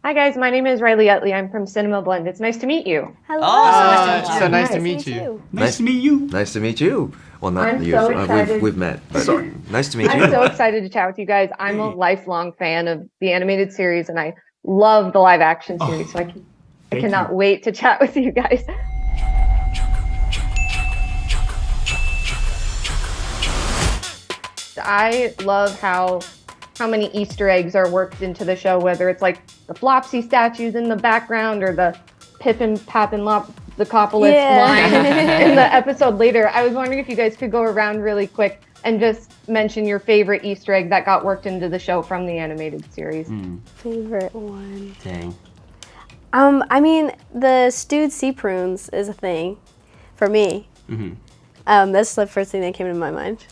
Hi guys, my name is Riley Utley. I'm from Cinemablend. It's nice to meet you. Hello. So nice to meet you. Nice to meet you. Nice to meet you. Well, not I'm you. so excited. We've met. But nice to meet you. I'm so excited to chat with you guys. I'm a lifelong fan of the animated series, and I love the live action series. So I cannot wait to chat with you guys. I love how many Easter eggs are worked into the show, whether it's like the Flopsy statues in the background or the Pippin Pappin Lop the Copolis line in the episode later. I was wondering if you guys could go around really quick and just mention your favorite Easter egg that got worked into the show from the animated series. Favorite one. Dang. I mean, the stewed sea prunes is a thing for me. That's the first thing that came to my mind.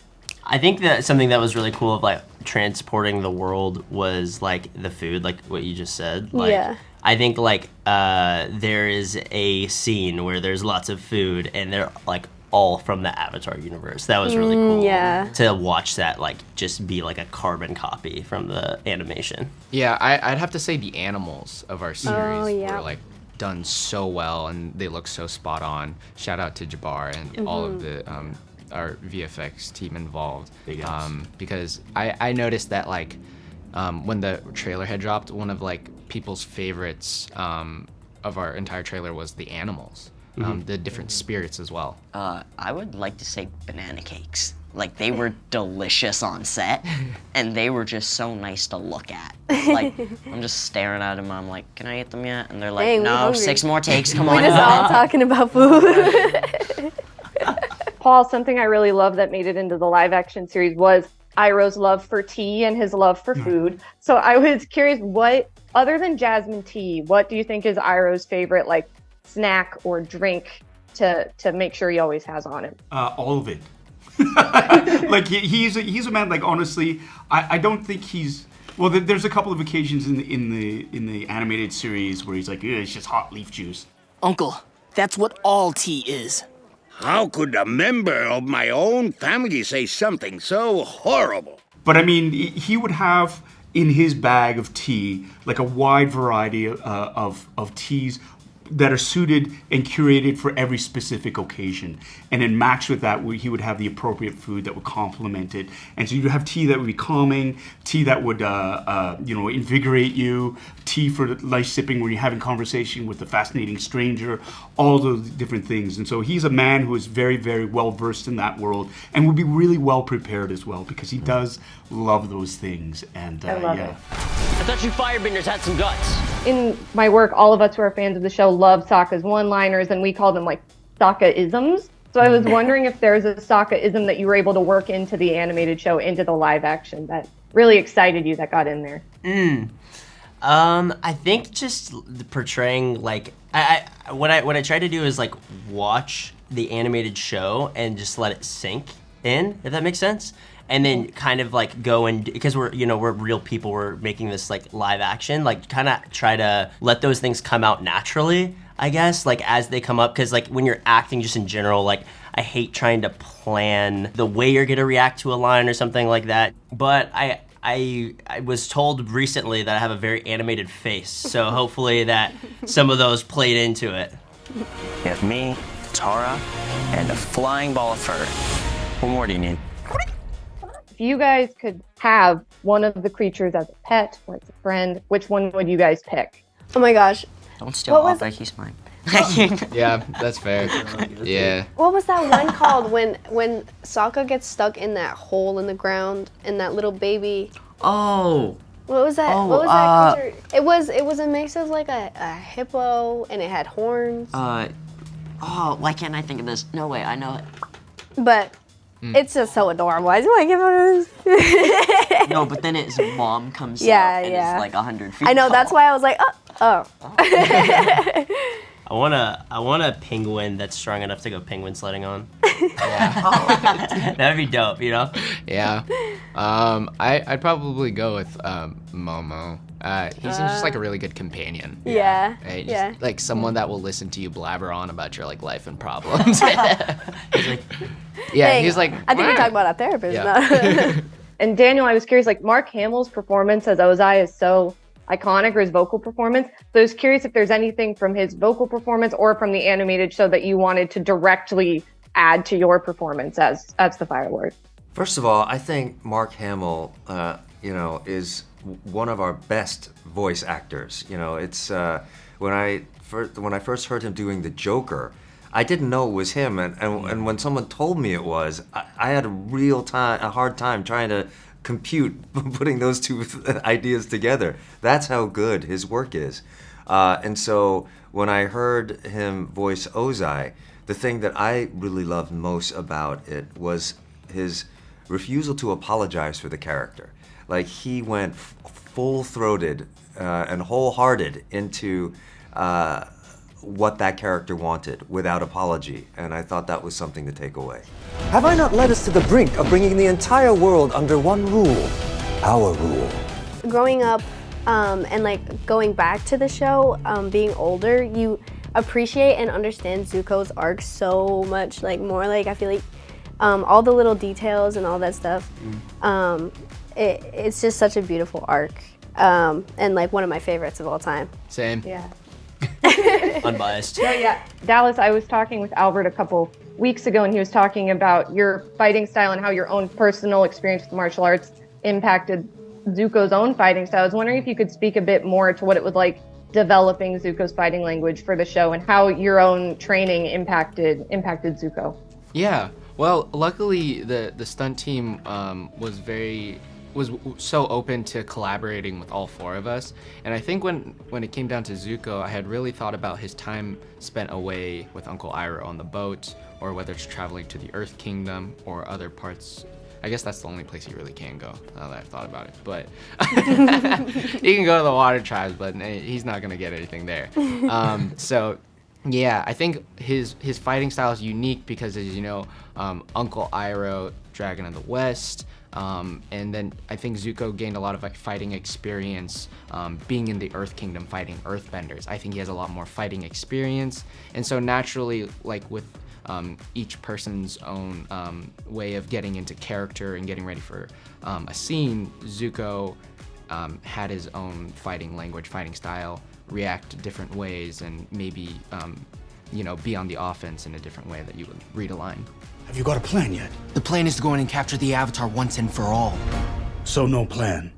I think that something that was really cool of like transporting the world was like the food, like what you just said. Like, Yeah. I think like there is a scene where there's lots of food and they're like all from the Avatar universe. That was really cool. Yeah. To watch that like just be like a carbon copy from the animation. Yeah, I'd have to say the animals of our series yeah. were like done so well and they look so spot on. Shout out to Jabbar and all of the our VFX team involved. Big ups. Because I noticed that like when the trailer had dropped, one of like people's favorites of our entire trailer was the animals, the different spirits as well. I would like to say banana cakes. Like, they were delicious on set, and they were just so nice to look at. Like, I'm just staring at them, I'm like, can I eat them yet? And they're like, Dang, we're no, hungry. 6 more takes, come on. We're just all talking about food. Paul, something I really love that made it into the live action series was Iroh's love for tea and his love for food. So I was curious, what, other than jasmine tea, what do you think is Iroh's favorite like snack or drink to make sure he always has on him? All of it. Like he's a man. Like honestly, I don't think he's. Well, there's a couple of occasions in the animated series where he's like, it's just hot leaf juice. Uncle, that's what all tea is. How could a member of my own family say something so horrible? But I mean, he would have in his bag of tea like a wide variety of teas that are suited and curated for every specific occasion. And then matched with that, he would have the appropriate food that would complement it. And so you'd have tea that would be calming, tea that would invigorate you, tea for light sipping when you're having conversation with a fascinating stranger, all those different things. And so he's a man who is very, very well versed in that world and would be really well prepared as well because he does love those things. And I love it. I thought you firebenders had some guts. In my work, all of us who are fans of the show love Sokka's one-liners, and we call them like Sokka-isms. So I was wondering if there's a Sokka-ism that you were able to work into the animated show, into the live action, that really excited you, that got in there. I think just portraying like what I try to do is like watch the animated show and just let it sink in, if that makes sense. And then kind of like go and, because we're real people, we're making this like live action, like kind of try to let those things come out naturally, I guess, like as they come up. Because like when you're acting just in general, like I hate trying to plan the way you're gonna react to a line or something like that. But I was told recently that I have a very animated face, so hopefully that some of those played into it. You have me, Katara, and a flying ball of fur. What more do you need? If you guys could have one of the creatures as a pet or as a friend, which one would you guys pick? Oh my gosh. Don't steal Alpha, he's mine. Yeah, that's fair. Yeah. What was that one called when Sokka gets stuck in that hole in the ground and that little baby? Oh. What was that? Oh, what was that creature? It was a mix of like a hippo and it had horns. Why can't I think of this? No way, I know it. But it's just so adorable. I just want to give it No, but then his mom comes Yeah, out and yeah. is like 100 feet I know, tall. that's why I was like, oh. I want a penguin that's strong enough to go penguin sledding on. That'd be dope, you know? Yeah. I'd probably go with Momo. He seems just like a really good companion. Yeah. Right? Yeah. Just, like someone that will listen to you blabber on about your like life and problems. He's like, Yeah, Dang, he's like. I think you're talking about a therapist. Yeah. No. And Daniel, I was curious, like Mark Hamill's performance as Ozai is so iconic, or his vocal performance. So I was curious if there's anything from his vocal performance or from the animated show that you wanted to directly add to your performance as the Fire Lord. First of all, I think Mark Hamill, is one of our best voice actors. It's when I first heard him doing the Joker, I didn't know it was him, and when someone told me it was, I had a hard time trying to compute putting those two ideas together. That's how good his work is. And so when I heard him voice Ozai, the thing that I really loved most about it was his refusal to apologize for the character. Like, he went full-throated and wholehearted into what that character wanted without apology, and I thought that was something to take away. Have I not led us to the brink of bringing the entire world under one rule? Our rule. Growing up and like going back to the show, being older, you appreciate and understand Zuko's arc so much like more. Like, I feel like all the little details and all that stuff, it's just such a beautiful arc, and like one of my favorites of all time. Same. Yeah. Unbiased. So yeah, Dallas, I was talking with Albert a couple weeks ago, and he was talking about your fighting style and how your own personal experience with martial arts impacted Zuko's own fighting style. I was wondering if you could speak a bit more to what it was like developing Zuko's fighting language for the show and how your own training impacted Zuko. Yeah. Well, luckily the stunt team was so open to collaborating with all four of us, and I think when it came down to Zuko, I had really thought about his time spent away with Uncle Iroh on the boat, or whether it's traveling to the Earth Kingdom or other parts. I guess that's the only place he really can go, now that I've thought about it. But he can go to the water tribes, but he's not gonna get anything there. So yeah, I think his fighting style is unique because, as you know, Uncle Iroh, Dragon of the West, and then I think Zuko gained a lot of like fighting experience being in the Earth Kingdom fighting Earthbenders. I think he has a lot more fighting experience, and so naturally, like with each person's own way of getting into character and getting ready for a scene, Zuko had his own fighting language, fighting style, react different ways, and maybe be on the offense in a different way that you would read a line. Have you got a plan yet? The plan is to go in and capture the Avatar once and for all. So no plan.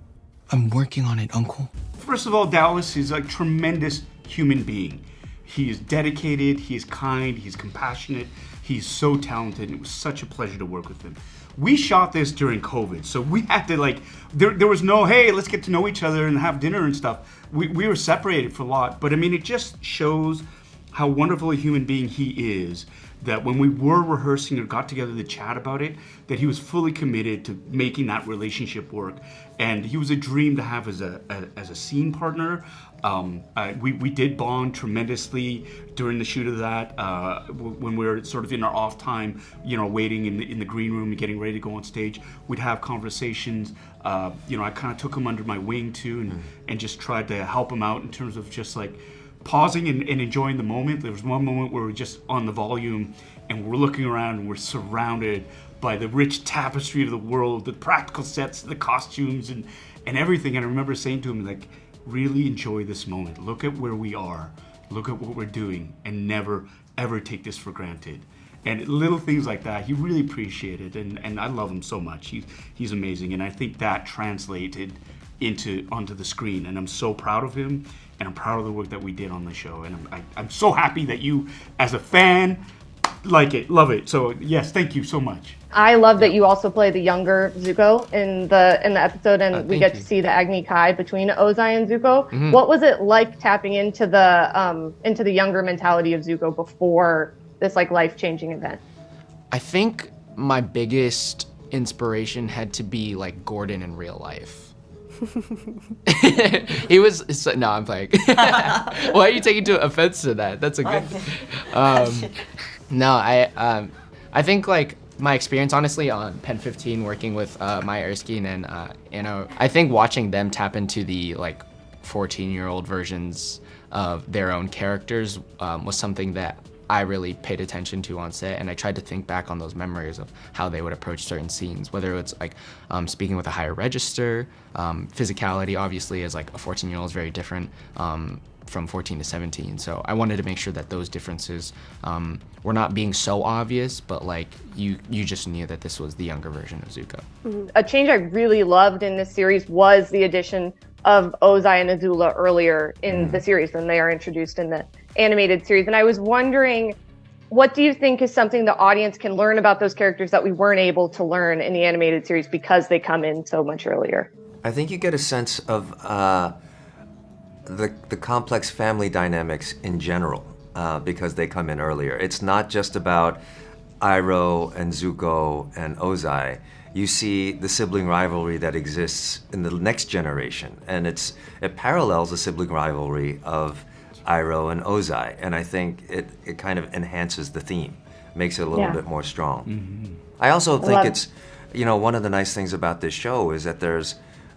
I'm working on it, Uncle. First of all, Dallas is a tremendous human being. He is dedicated, he is kind, he's compassionate, he's so talented. It was such a pleasure to work with him. We shot this during COVID, so we had to there was no, hey, let's get to know each other and have dinner and stuff. We were separated for a lot, but I mean, it just shows how wonderful a human being he is, that when we were rehearsing or got together to chat about it, that he was fully committed to making that relationship work. And he was a dream to have as a scene partner. We did bond tremendously during the shoot of that, when we were sort of in our off time, waiting in the green room and getting ready to go on stage. We'd have conversations. I kind of took him under my wing too, and just tried to help him out in terms of just like pausing and enjoying the moment. There was one moment where we're just on the volume and we're looking around and we're surrounded by the rich tapestry of the world, the practical sets, the costumes, and everything. And I remember saying to him, like, really enjoy this moment. Look at where we are. Look at what we're doing, and never, ever take this for granted. And little things like that, he really appreciated, and I love him so much. He's amazing, and I think that translated onto the screen, and I'm so proud of him, and I'm proud of the work that we did on the show, and I'm so happy that you, as a fan, like it, love it. So yes, thank you so much. I love that you also play the younger Zuko in the episode, and we get to see the Agni Kai between Ozai and Zuko. Mm-hmm. What was it like tapping into the younger mentality of Zuko before this like life-changing event? I think my biggest inspiration had to be like Gordon in real life. He was no, I'm playing. Why are you taking offense to that? That's a good. No, I think like my experience honestly on Pen 15 working with Maya Erskine and I think watching them tap into the like 14-year-old versions of their own characters was something that I really paid attention to on set, and I tried to think back on those memories of how they would approach certain scenes, whether it's like speaking with a higher register, physicality obviously as like a 14-year-old is very different from 14 to 17. So I wanted to make sure that those differences were not being so obvious, but like you just knew that this was the younger version of Zuko. A change I really loved in this series was the addition of Ozai and Azula earlier in the series than they are introduced in the animated series. And I was wondering, what do you think is something the audience can learn about those characters that we weren't able to learn in the animated series because they come in so much earlier? I think you get a sense of the complex family dynamics in general because they come in earlier. It's not just about Iroh and Zuko and Ozai. You see the sibling rivalry that exists in the next generation, and it parallels the sibling rivalry of Iroh and Ozai, and I think it kind of enhances the theme, makes it a little bit more strong. I also think it's, one of the nice things about this show is that there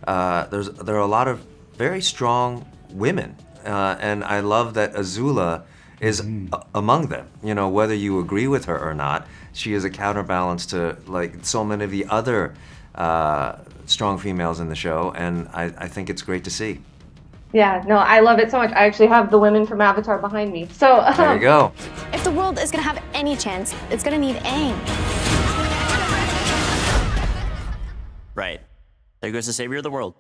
are a lot of very strong women, and I love that Azula is among them. Whether you agree with her or not, she is a counterbalance to like so many of the other strong females in the show, and I think it's great to see. Yeah, no, I love it so much. I actually have the women from Avatar behind me. So There you go. If the world is gonna have any chance, it's gonna need Aang. Right. There goes the savior of the world.